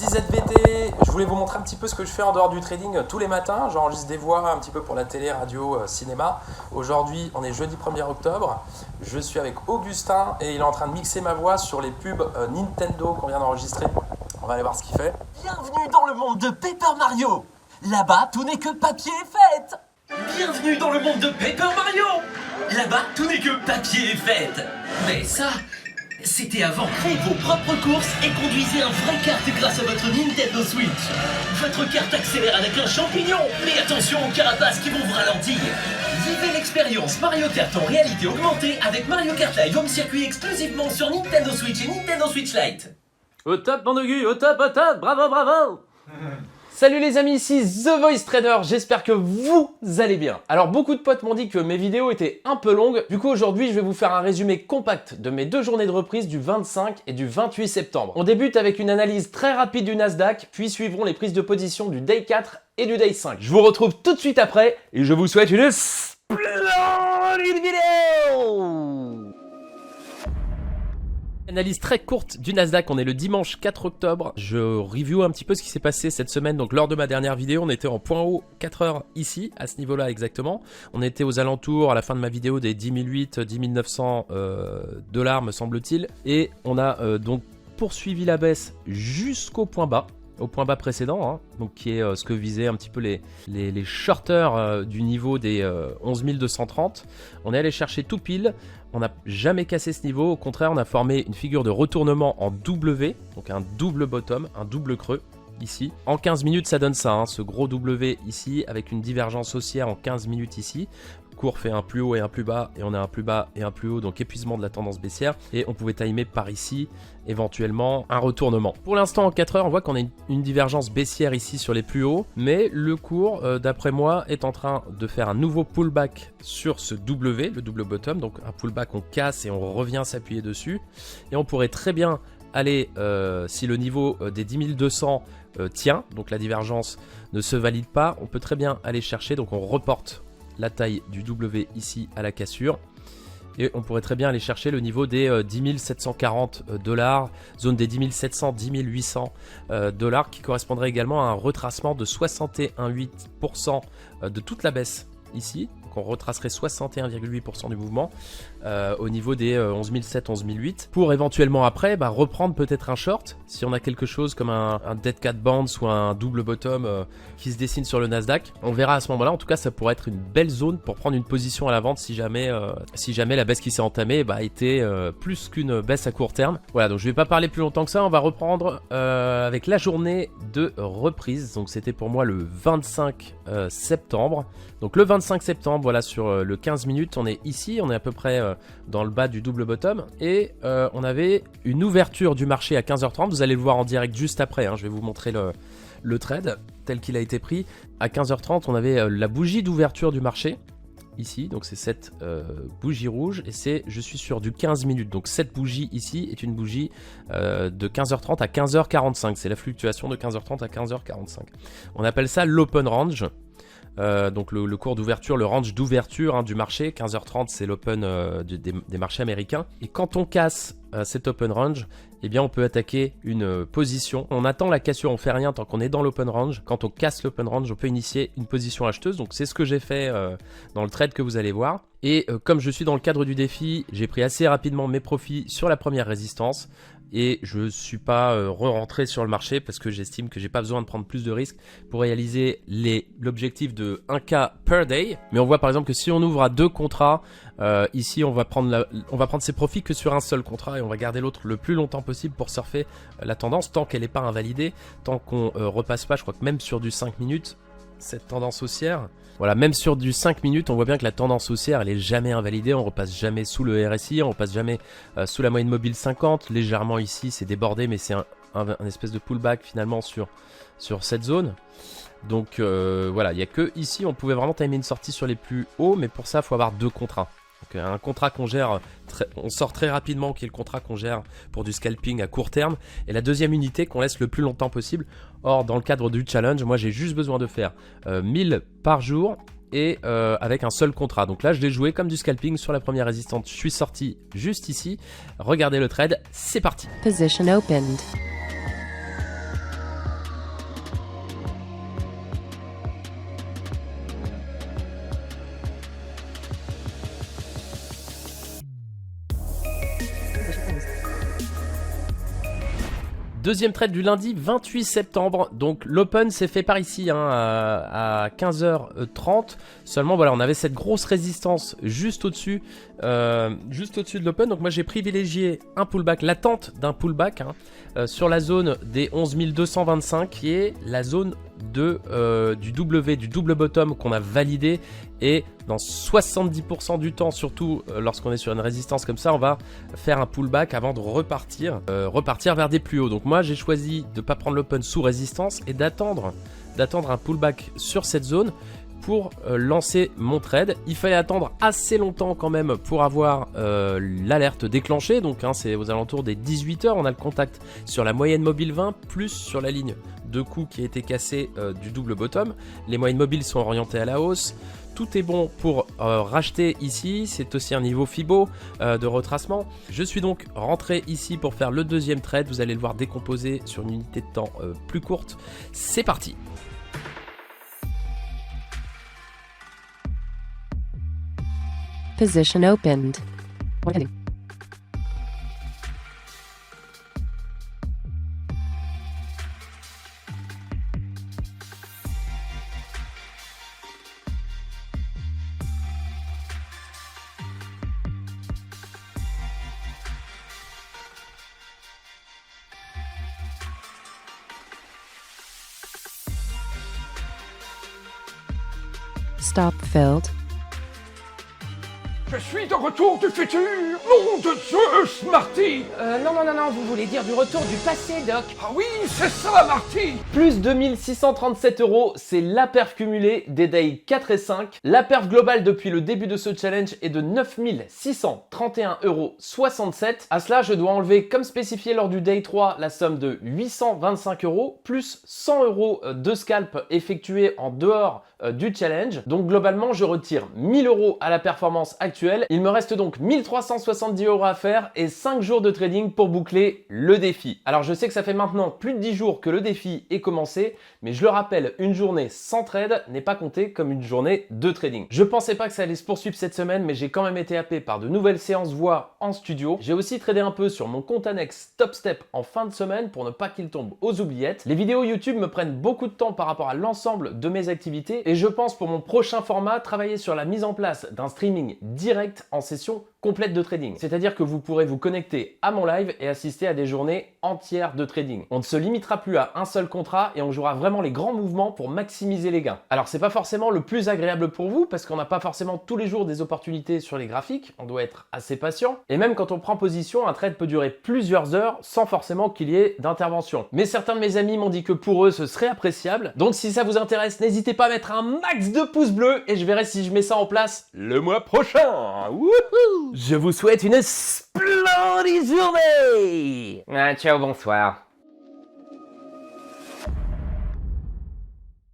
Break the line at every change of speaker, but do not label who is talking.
ici ZVT, je voulais vous montrer un petit peu ce que je fais en dehors du trading tous les matins. J'enregistre des voix un petit peu pour la télé, radio, cinéma. Aujourd'hui, on est jeudi 1er octobre. Je suis avec Augustin et il est en train de mixer ma voix sur les pubs Nintendo qu'on vient d'enregistrer. On va aller voir ce qu'il fait.
Bienvenue dans le monde de Paper Mario. Là-bas, tout n'est que papier et fête. Bienvenue dans le monde de Paper Mario. Là-bas, tout n'est que papier et fête. Mais ça, c'était avant. Créez vos propres courses et conduisez un vrai kart grâce à votre Nintendo Switch. Votre kart accélère avec un champignon. Mais attention aux carapaces qui vont vous ralentir. Vivez l'expérience Mario Kart en réalité augmentée avec Mario Kart Live Home Circuit exclusivement sur Nintendo Switch et Nintendo Switch Lite.
Au top, Mandogu, au top, bravo, bravo. Salut les amis, ici The Voice Trader, j'espère que vous allez bien. Alors beaucoup de potes m'ont dit que mes vidéos étaient un peu longues, du coup aujourd'hui je vais vous faire un résumé compact de mes deux journées de reprise du 25 et du 28 septembre. On débute avec une analyse très rapide du Nasdaq, puis suivront les prises de position du Day 4 et du Day 5. Je vous retrouve tout de suite après et je vous souhaite une splendide vidéo. Analyse très courte du Nasdaq, on est le dimanche 4 octobre. Je review un petit peu ce qui s'est passé cette semaine. Donc lors de ma dernière vidéo, on était en point haut 4 heures ici, à ce niveau-là exactement. On était aux alentours, à la fin de ma vidéo, des 10 008, 10 900 dollars me semble-t-il. Et on a donc poursuivi la baisse jusqu'au point bas. Au point bas précédent, hein, donc qui est ce que visaient un petit peu les shorters du niveau des 11 230. On est allé chercher tout pile, on n'a jamais cassé ce niveau, au contraire on a formé une figure de retournement en W, donc un double bottom, un double creux ici. En 15 minutes ça donne ça, hein, ce gros W ici avec une divergence haussière en 15 minutes ici. Cours fait un plus haut et un plus bas et on a un plus bas et un plus haut, donc épuisement de la tendance baissière et on pouvait timer par ici éventuellement un retournement. Pour l'instant en 4 heures on voit qu'on a une divergence baissière ici sur les plus hauts, mais le cours d'après moi est en train de faire un nouveau pullback sur ce W, le double bottom, donc un pullback on casse et on revient s'appuyer dessus et on pourrait très bien aller si le niveau des 10 200 tient, donc la divergence ne se valide pas, on peut très bien aller chercher, donc on reporte la taille du W ici à la cassure et on pourrait très bien aller chercher le niveau des 10 740 dollars, zone des 10 700, 10 800 dollars qui correspondrait également à un retracement de 61,8% de toute la baisse ici. On retracerait 61,8% du mouvement au niveau des 11 700, 11 800 pour éventuellement après reprendre peut-être un short si on a quelque chose comme un dead cat bounce ou un double bottom qui se dessine sur le Nasdaq. On verra à ce moment-là. En tout cas, ça pourrait être une belle zone pour prendre une position à la vente si jamais la baisse qui s'est entamée était plus qu'une baisse à court terme. Voilà, donc je vais pas parler plus longtemps que ça. On va reprendre avec la journée de reprise. Donc c'était pour moi le 25 septembre. Donc le 25 septembre, voilà, sur le 15 minutes, on est ici, on est à peu près dans le bas du double bottom et on avait une ouverture du marché à 15h30, vous allez le voir en direct juste après, hein, je vais vous montrer le trade tel qu'il a été pris. À 15h30, on avait la bougie d'ouverture du marché, ici, donc c'est cette bougie rouge et je suis sur du 15 minutes, donc cette bougie ici est une bougie de 15h30 à 15h45, c'est la fluctuation de 15h30 à 15h45. On appelle ça l'open range. Donc le cours d'ouverture, le range d'ouverture du marché, 15h30 c'est l'open des marchés américains. Et quand on casse cet open range, eh bien on peut attaquer une position. On attend la cassure, on fait rien tant qu'on est dans l'open range. Quand on casse l'open range, on peut initier une position acheteuse. Donc c'est ce que j'ai fait dans le trade que vous allez voir. Et comme je suis dans le cadre du défi, j'ai pris assez rapidement mes profits sur la première résistance. Et je ne suis pas re-rentré sur le marché parce que j'estime que j'ai pas besoin de prendre plus de risques pour réaliser l'objectif de 1K per day. Mais on voit par exemple que si on ouvre à 2 contrats, ici on va prendre ses profits que sur un seul contrat et on va garder l'autre le plus longtemps possible pour surfer la tendance tant qu'elle n'est pas invalidée, tant qu'on repasse pas, je crois que même sur du 5 minutes, cette tendance haussière. Voilà, même sur du 5 minutes, on voit bien que la tendance haussière, elle est jamais invalidée, on repasse jamais sous le RSI, on repasse jamais sous la moyenne mobile 50, légèrement ici, c'est débordé, mais c'est un espèce de pullback finalement sur cette zone. Donc voilà, il n'y a que ici, on pouvait vraiment timer une sortie sur les plus hauts, mais pour ça, il faut avoir 2 contrats. Donc un contrat qu'on gère, on sort très rapidement, qui est le contrat qu'on gère pour du scalping à court terme, et la deuxième unité qu'on laisse le plus longtemps possible. Or, dans le cadre du challenge, moi j'ai juste besoin de faire 1000 par jour et avec un seul contrat. Donc là, je l'ai joué comme du scalping sur la première résistance. Je suis sorti juste ici. Regardez le trade, c'est parti.
Position opened.
Deuxième trade du lundi 28 septembre. Donc l'open s'est fait par ici hein, à 15h30. Seulement voilà, on avait cette grosse résistance juste au-dessus de l'open. Donc moi j'ai privilégié un pullback, l'attente d'un pullback hein, sur la zone des 11 225 qui est la zone du double bottom qu'on a validé. Et dans 70% du temps, surtout lorsqu'on est sur une résistance comme ça, on va faire un pullback avant de repartir vers des plus hauts. Donc moi j'ai choisi de ne pas prendre l'open sous résistance et d'attendre un pullback sur cette zone pour lancer mon trade. Il fallait attendre assez longtemps quand même pour avoir l'alerte déclenchée. Donc hein, c'est aux alentours des 18h. On a le contact sur la moyenne mobile 20 plus sur la ligne de coups qui a été cassée du double bottom. Les moyennes mobiles sont orientées à la hausse. Tout est bon pour racheter ici. C'est aussi un niveau Fibo de retracement. Je suis donc rentré ici pour faire le deuxième trade. Vous allez le voir décomposer sur une unité de temps plus courte. C'est parti.
Position opened. Stop filled.
Je suis de retour du futur! Nom de Zeus, Marty!
Non, vous voulez dire du retour du passé, Doc?
Ah oui, c'est ça, Marty!
Plus 2637 €, c'est la perf cumulée des days 4 et 5. La perf globale depuis le début de ce challenge est de 9631,67 €. À cela, je dois enlever, comme spécifié lors du day 3, la somme de 825 € plus 100 € de scalp effectué en dehors du challenge. Donc globalement, je retire 1000 € à la performance actuelle. Il me reste donc 1370 € à faire et 5 jours de trading pour boucler le défi. Alors je sais que ça fait maintenant plus de 10 jours que le défi est commencé, mais je le rappelle, une journée sans trade n'est pas comptée comme une journée de trading. Je pensais pas que ça allait se poursuivre cette semaine, mais j'ai quand même été happé par de nouvelles séances voix en studio. J'ai aussi tradé un peu sur mon compte annexe Top Step en fin de semaine pour ne pas qu'il tombe aux oubliettes. Les vidéos YouTube me prennent beaucoup de temps par rapport à l'ensemble de mes activités et je pense pour mon prochain format travailler sur la mise en place d'un streaming direct en session complète de trading. C'est-à-dire que vous pourrez vous connecter à mon live et assister à des journées entières de trading. On ne se limitera plus à un seul contrat et on jouera vraiment les grands mouvements pour maximiser les gains. Alors c'est pas forcément le plus agréable pour vous parce qu'on n'a pas forcément tous les jours des opportunités sur les graphiques, on doit être assez patient. Et même quand on prend position, un trade peut durer plusieurs heures sans forcément qu'il y ait d'intervention. Mais certains de mes amis m'ont dit que pour eux ce serait appréciable. Donc si ça vous intéresse, n'hésitez pas à mettre un max de pouces bleus et je verrai si je mets ça en place le mois prochain. Wouhou! Je vous souhaite une splendide journée.
Ciao, bonsoir.